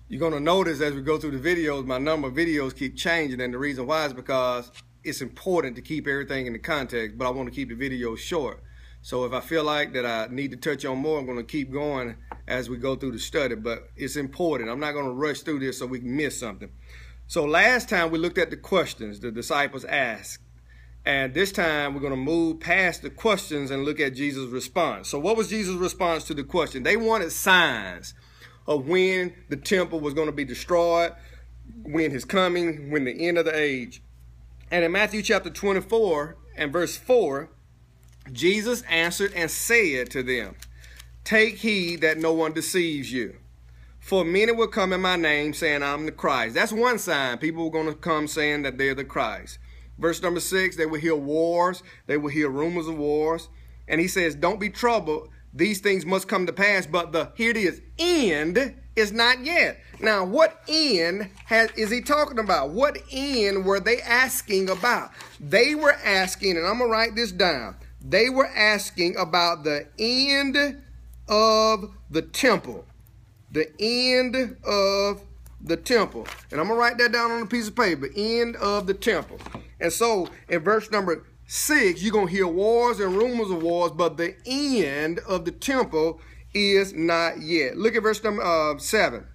You're going to notice as we go through the videos, my number of videos keep changing. And the reason why is because it's important to keep everything in the context, but I want to keep the videos short. So if I feel like that I need to touch on more, I'm going to keep going as we go through the study. But it's important. I'm not going to rush through this so we can miss something. So last time we looked at the questions the disciples asked. And this time we're going to move past the questions and look at Jesus' response. So what was Jesus' response to the question? They wanted signs of when the temple was going to be destroyed, when his coming, when the end of the age. And in Matthew chapter 24 and verse 4, Jesus answered and said to them, "Take heed that no one deceives you. For many will come in my name saying, I'm the Christ." That's one sign. People are going to come saying that they're the Christ. Verse number 6, they will hear wars. They will hear rumors of wars. And he says, don't be troubled. These things must come to pass, but here it is, end is not yet. Now, what end is he talking about? What end were they asking about? They were asking, and I'm going to write this down. They were asking about the end of the temple. The end of the temple. And I'm going to write that down on a piece of paper. End of the temple. And so, in verse number 6, you're going to hear wars and rumors of wars, but the end of the temple is not yet. Look at verse number 7.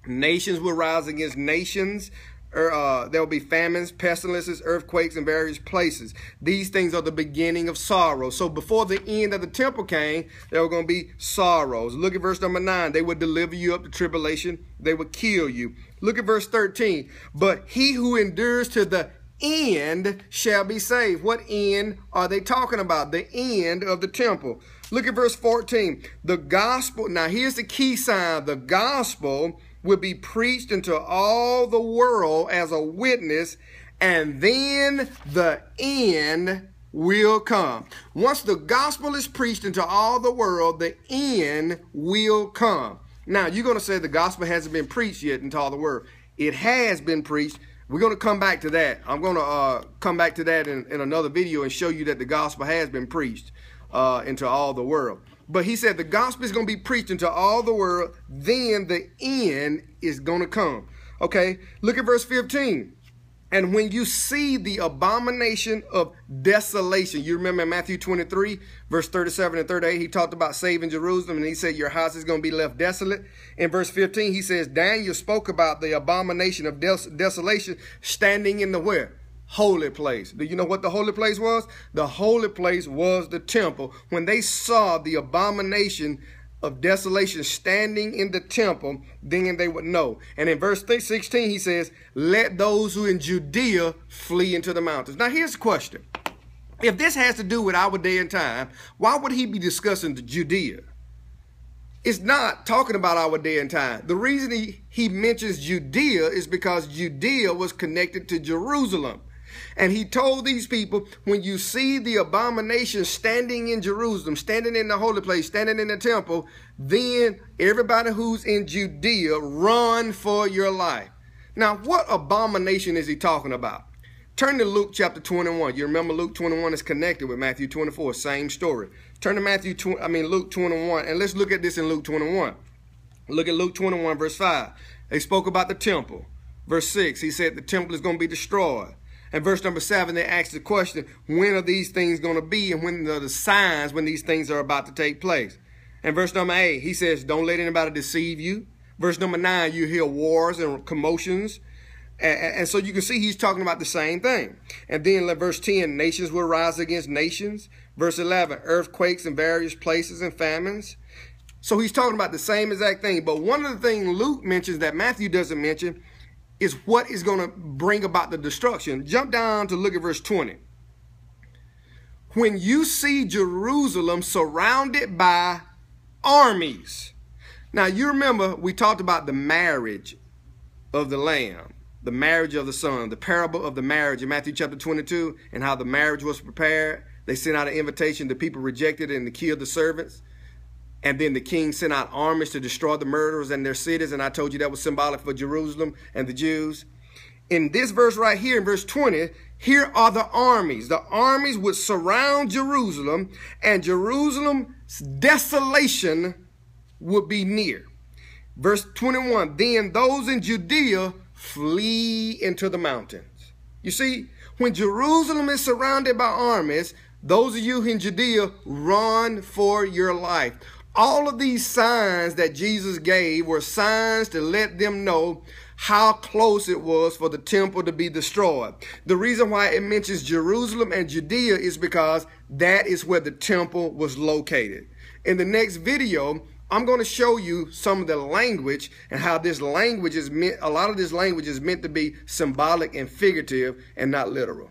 Nations will rise against nations. There will be famines, pestilences, earthquakes in various places. These things are the beginning of sorrow. So before the end of the temple came, there were going to be sorrows. Look at verse number 9. They would deliver you up to tribulation. They would kill you. Look at verse 13. But he who endures to the end shall be saved. What end are they talking about? The end of the temple. Look at verse 14. The gospel, now here's the key sign. The gospel will be preached into all the world as a witness, and then the end will come. Once the gospel is preached into all the world, the end will come. Now, you're going to say the gospel hasn't been preached yet into all the world. It has been preached. We're going to come back to that. I'm going to come back to that in another video and show you that the gospel has been preached into all the world. But he said the gospel is going to be preached into all the world. Then the end is going to come. Okay, look at verse 15. And when you see the abomination of desolation, you remember in Matthew 23, verse 37 and 38, he talked about saving Jerusalem, and he said your house is going to be left desolate. In verse 15, he says, Daniel spoke about the abomination of desolation standing in the where? Holy place. Do you know what the holy place was? The holy place was the temple. When they saw the abomination of desolation standing in the temple, then they would know. And in verse 16, he says, let those who in Judea flee into the mountains. Now, here's the question. If this has to do with our day and time, why would he be discussing the Judea? It's not talking about our day and time. The reason he mentions Judea is because Judea was connected to Jerusalem. And he told these people, when you see the abomination standing in Jerusalem, standing in the holy place, standing in the temple, then everybody who's in Judea, run for your life. Now, what abomination is he talking about? Turn to Luke chapter 21. You remember Luke 21 is connected with Matthew 24, same story. Turn to Luke 21, and let's look at this in Luke 21. Look at Luke 21, verse 5. They spoke about the temple. Verse 6, he said the temple is going to be destroyed. And verse number 7, they asked the question, when are these things going to be, and when are the signs when these things are about to take place? And verse number 8, he says, don't let anybody deceive you. Verse number 9, you hear wars and commotions. And so you can see he's talking about the same thing. And then verse 10, nations will rise against nations. Verse 11, earthquakes in various places and famines. So he's talking about the same exact thing. But one of the things Luke mentions that Matthew doesn't mention is what is going to bring about the destruction. Jump down to look at verse 20. When you see Jerusalem surrounded by armies. Now, you remember we talked about the marriage of the Lamb, the marriage of the Son, the parable of the marriage in Matthew chapter 22, and how the marriage was prepared. They sent out an invitation. The people rejected it and killed the servants. And then the king sent out armies to destroy the murderers and their cities. And I told you that was symbolic for Jerusalem and the Jews. In this verse right here, in verse 20, here are the armies. The armies would surround Jerusalem, and Jerusalem's desolation would be near. Verse 21, then those in Judea flee into the mountains. You see, when Jerusalem is surrounded by armies, those of you in Judea run for your life. All of these signs that Jesus gave were signs to let them know how close it was for the temple to be destroyed. The reason why it mentions Jerusalem and Judea is because that is where the temple was located. In the next video, I'm going to show you some of the language and how this language is meant. A lot of this language is meant to be symbolic and figurative and not literal.